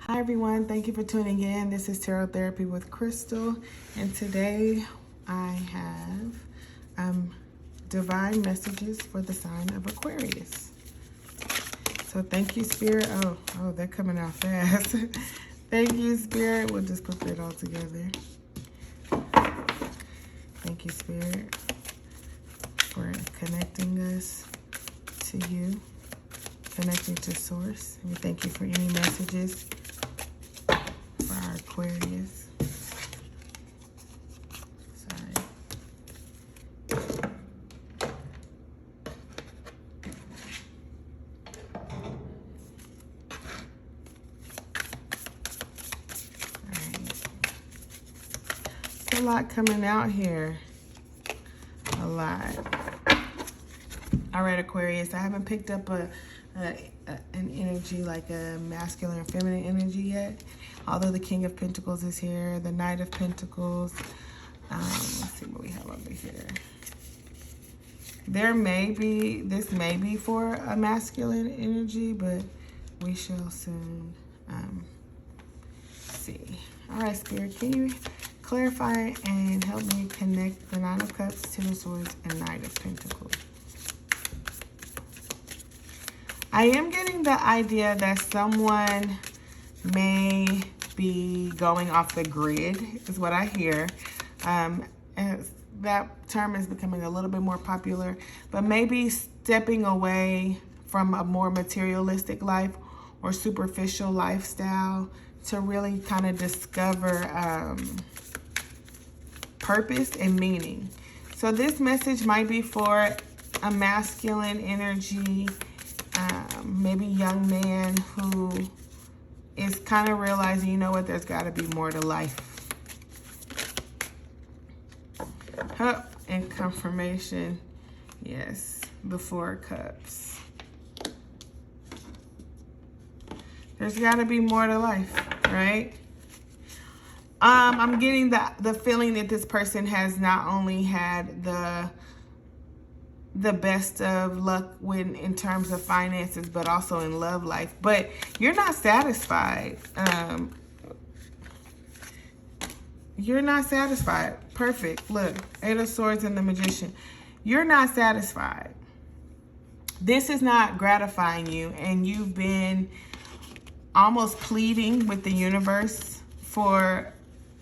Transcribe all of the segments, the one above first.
Hi everyone, thank you for tuning in. This is Tarot Therapy with Crystal, and today I have divine messages for the sign of Aquarius. So thank you, Spirit. Oh, they're coming out fast. Thank you, Spirit. We'll just put that all together. Thank you, Spirit, for connecting us to you, connecting to Source. And we thank you for any messages for our Aquarius. Sorry. Alright. There's a lot coming out here. A lot. Alright, Aquarius, I haven't picked up an energy like a masculine or feminine energy yet. Although the King of Pentacles is here, the Knight of Pentacles. Let's see what we have over here. This may be for a masculine energy, but we shall soon see. All right, Spirit, can you clarify and help me connect the Nine of Cups, Ten of Swords, and Knight of Pentacles? I am getting the idea that someone may be going off the grid, is what I hear. And that term is becoming a little bit more popular, but maybe stepping away from a more materialistic life or superficial lifestyle to really kind of discover purpose and meaning. So this message might be for a masculine energy, maybe young man who is kind of realizing, you know what, there's got to be more to life. And confirmation, yes, the Four of Cups. There's got to be more to life, right? I'm getting the feeling that this person has not only had the best of luck in terms of finances, but also in love life. But you're not satisfied. You're not satisfied. Perfect. Look, Eight of Swords and the Magician. You're not satisfied. This is not gratifying you, and you've been almost pleading with the universe for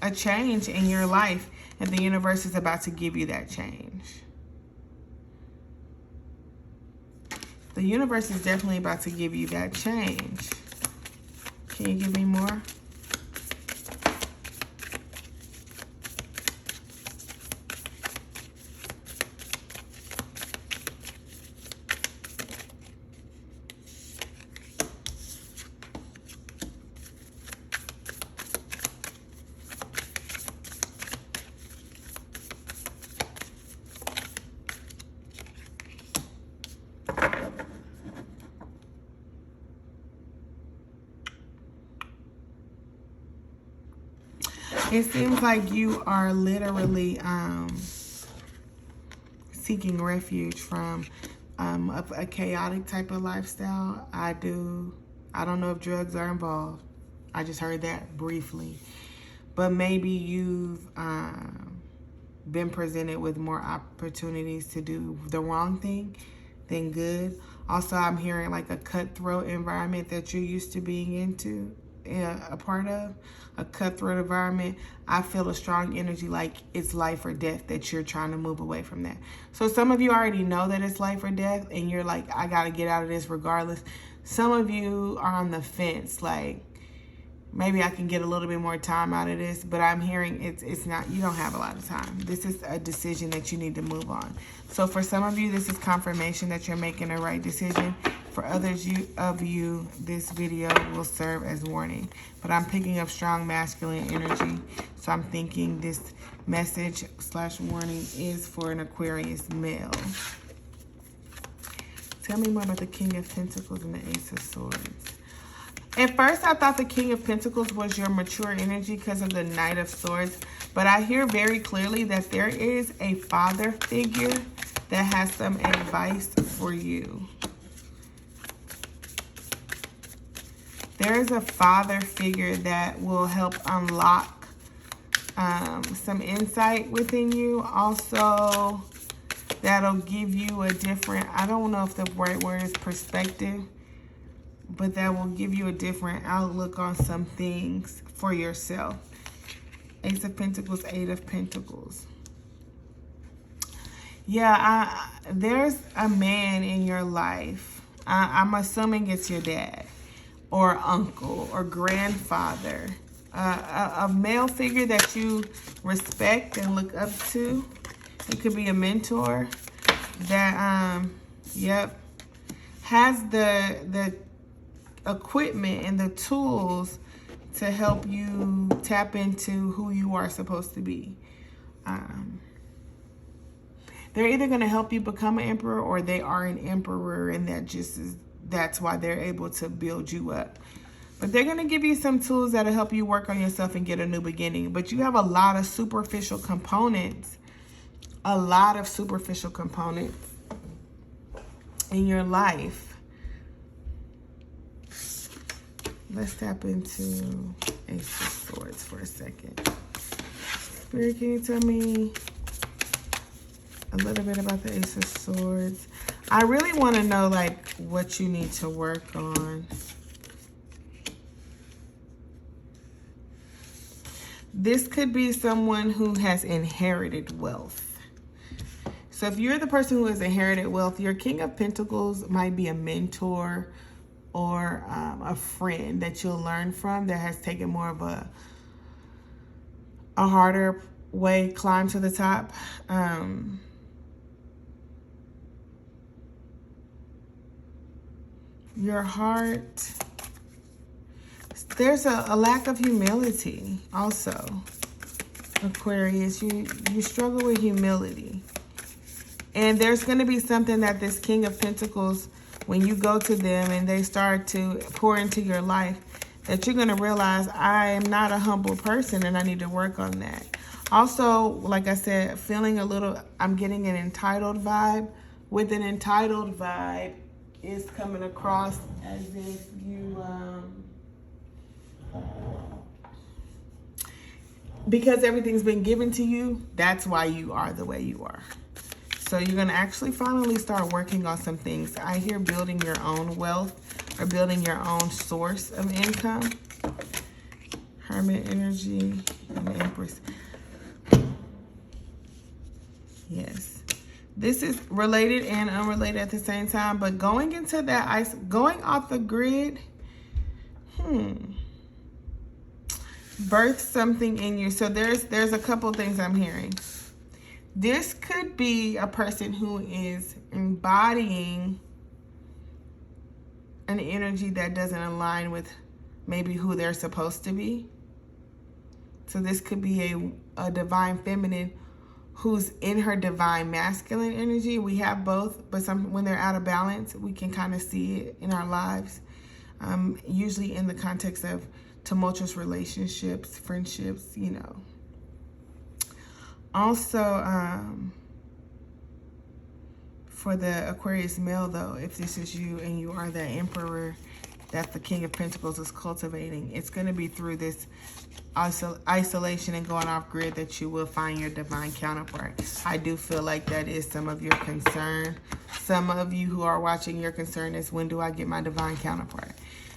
a change in your life, and the universe is about to give you that change. The universe is definitely about to give you that change. Can you give me more? It seems like you are literally seeking refuge from a chaotic type of lifestyle. I don't know if drugs are involved. I just heard that briefly. But maybe you've been presented with more opportunities to do the wrong thing than good. Also, I'm hearing like a cutthroat environment that you're used to being into. A part of a cutthroat environment. I feel a strong energy like it's life or death, that you're trying to move away from that. So some of you already know that it's life or death, and you're like, I gotta get out of this regardless. Some of you are on the fence, like maybe I can get a little bit more time out of this, but I'm hearing it's not, you don't have a lot of time. This is a decision that you need to move on. So for some of you, this is confirmation that you're making the right decision. For others of you, this video will serve as warning. But I'm picking up strong masculine energy. So I'm thinking this message / warning is for an Aquarius male. Tell me more about the King of Pentacles and the Ace of Swords. At first, I thought the King of Pentacles was your mature energy because of the Knight of Swords. But I hear very clearly that there is a father figure that has some advice for you. There is a father figure that will help unlock some insight within you. Also, that'll give you a different, I don't know if the right word is perspective, but that will give you a different outlook on some things for yourself. Ace of Pentacles, Eight of Pentacles. Yeah, there's a man in your life. I'm assuming it's your dad or uncle or grandfather. A male figure that you respect and look up to. It could be a mentor that, has the equipment and the tools to help you tap into who you are supposed to be. They're either going to help you become an emperor, or they are an emperor, and that's why they're able to build you up. But they're going to give you some tools that'll help you work on yourself and get a new beginning. But you have a lot of superficial components. A lot of superficial components in your life. Let's tap into Ace of Swords for a second. Spirit, can you tell me a little bit about the Ace of Swords? I really want to know, like, what you need to work on. This could be someone who has inherited wealth. So if you're the person who has inherited wealth, your King of Pentacles might be a mentor or a friend that you'll learn from that has taken more of a harder way climb to the top. Your heart, there's a lack of humility also. Aquarius, you struggle with humility. And there's going to be something that this King of Pentacles, when you go to them and they start to pour into your life, that you're going to realize, I am not a humble person and I need to work on that. Also, like I said, feeling a little, I'm getting an entitled vibe. With an entitled vibe, is coming across as if you, because everything's been given to you, that's why you are the way you are. So you're going to actually finally start working on some things. I hear building your own wealth or building your own source of income. Hermit energy and the Empress. Yes. This is related and unrelated at the same time, but going into that going off the grid, birth something in you. So there's a couple things I'm hearing. This could be a person who is embodying an energy that doesn't align with maybe who they're supposed to be. So this could be a divine feminine who's in her divine masculine energy. We have both, but when they're out of balance, we can kind of see it in our lives. Usually in the context of tumultuous relationships, friendships, you know. Also, for the Aquarius male, though, if this is you and you are the emperor that the King of Pentacles is cultivating, it's going to be through this isolation and going off grid that you will find your divine counterpart. I do feel like that is some of your concern. Some of you who are watching, your concern is, when do I get my divine counterpart?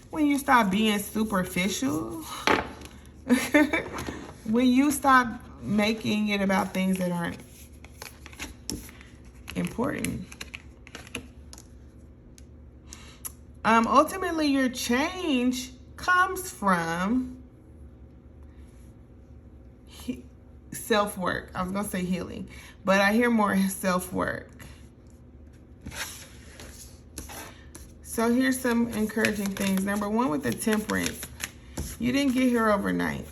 When you stop being superficial, when you stop making it about things that aren't important. Ultimately, your change comes from self-work. I was going to say healing, but I hear more self-work. So here's some encouraging things. Number one, with the Temperance, you didn't get here overnight.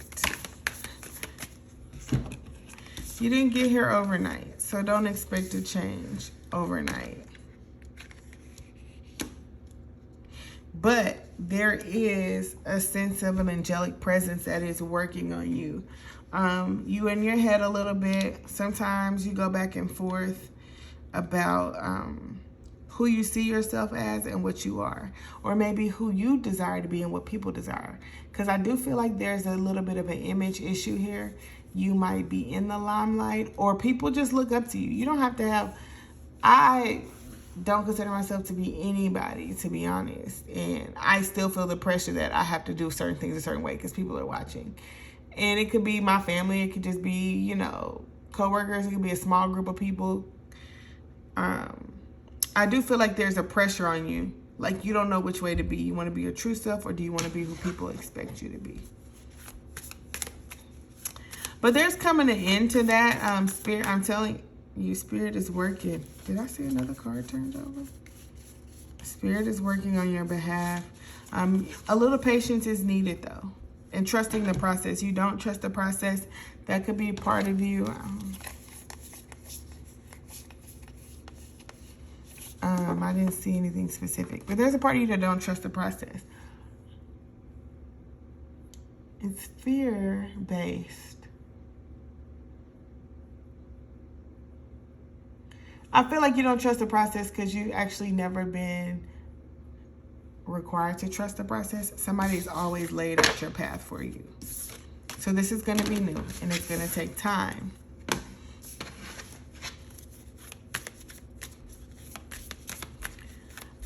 You didn't get here overnight, so don't expect to change overnight. But there is a sense of an angelic presence that is working on you. You in your head a little bit. Sometimes you go back and forth about who you see yourself as and what you are, or maybe who you desire to be and what people desire. Because I do feel like there's a little bit of an image issue here. You might be in the limelight, or people just look up to you. You don't have to have, I don't consider myself to be anybody, to be honest. And I still feel the pressure that I have to do certain things a certain way because people are watching. And it could be my family. It could just be, you know, coworkers. It could be a small group of people. I do feel like there's a pressure on you. Like you don't know which way to be. You want to be your true self, or do you want to be who people expect you to be? But there's coming an end to that. Spirit, I'm telling you, Spirit is working. Did I see another card turned over? Spirit is working on your behalf. A little patience is needed, though. And trusting the process. You don't trust the process. That could be part of you. I didn't see anything specific. But there's a part of you that don't trust the process. It's fear-based. I feel like you don't trust the process because you've actually never been required to trust the process. Somebody's always laid out your path for you. So this is going to be new, and it's going to take time.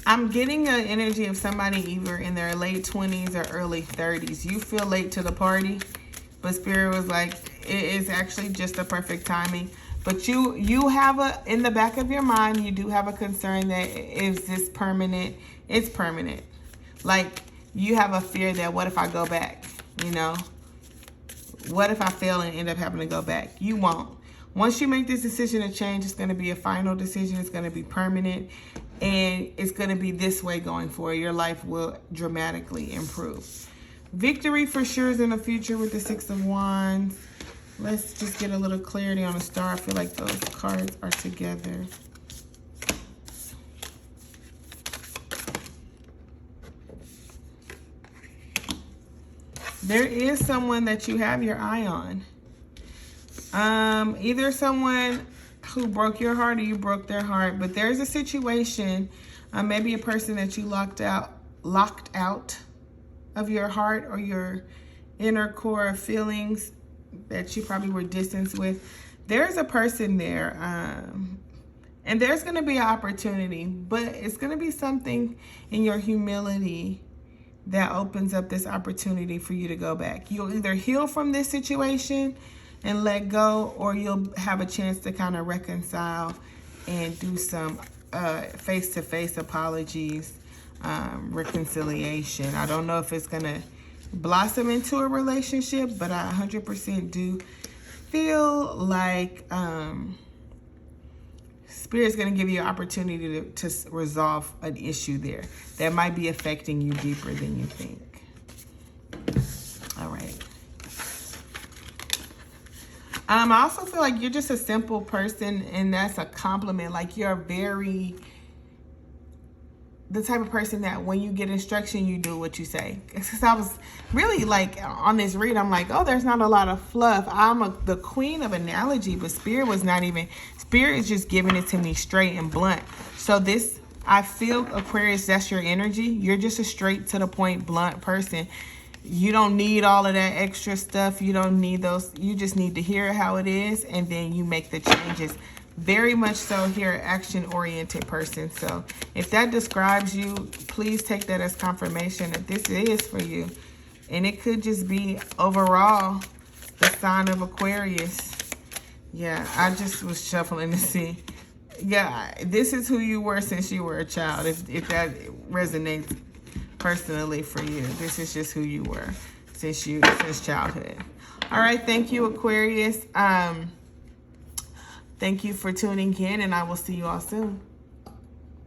I'm getting an energy of somebody either in their late 20s or early 30s. You feel late to the party, but Spirit was like, it is actually just the perfect timing. But you have in the back of your mind, you do have a concern that is this permanent? It's permanent. Like you have a fear that what if I go back? You know, what if I fail and end up having to go back? You won't. Once you make this decision to change, it's going to be a final decision. It's going to be permanent. And it's going to be this way going forward. Your life will dramatically improve. Victory for sure is in the future with the Six of Wands. Let's just get a little clarity on the star. I feel like those cards are together. There is someone that you have your eye on. Either someone who broke your heart or you broke their heart, but there's a situation, maybe a person that you locked out of your heart or your inner core of feelings that you probably were distanced with. There's a person there, and there's going to be an opportunity, but it's going to be something in your humility that opens up this opportunity for you to go back. You'll either heal from this situation and let go, or you'll have a chance to kind of reconcile and do some face-to-face apologies, reconciliation. I don't know if it's gonna blossom into a relationship, but I 100% do feel like Spirit's gonna give you an opportunity to resolve an issue there that might be affecting you deeper than you think. All right. I also feel like you're just a simple person, and that's a compliment. Like you're the type of person that when you get instruction, you do what you say. Because I was really like on this read, I'm like, oh, there's not a lot of fluff. I'm the queen of analogy, but Spirit is just giving it to me straight and blunt. So I feel, Aquarius, that's your energy. You're just a straight to the point, blunt person. You don't need all of that extra stuff. You don't need those. You just need to hear how it is, and then you make the changes. Very much so here, action-oriented person. So if that describes you, please take that as confirmation that this is for you. And it could just be overall the sign of Aquarius. Yeah, I just was shuffling to see. Yeah, this is who you were since you were a child. If that resonates personally for you, this is just who you were since childhood. All right, thank you, Aquarius. Thank you for tuning in, and I will see you all soon.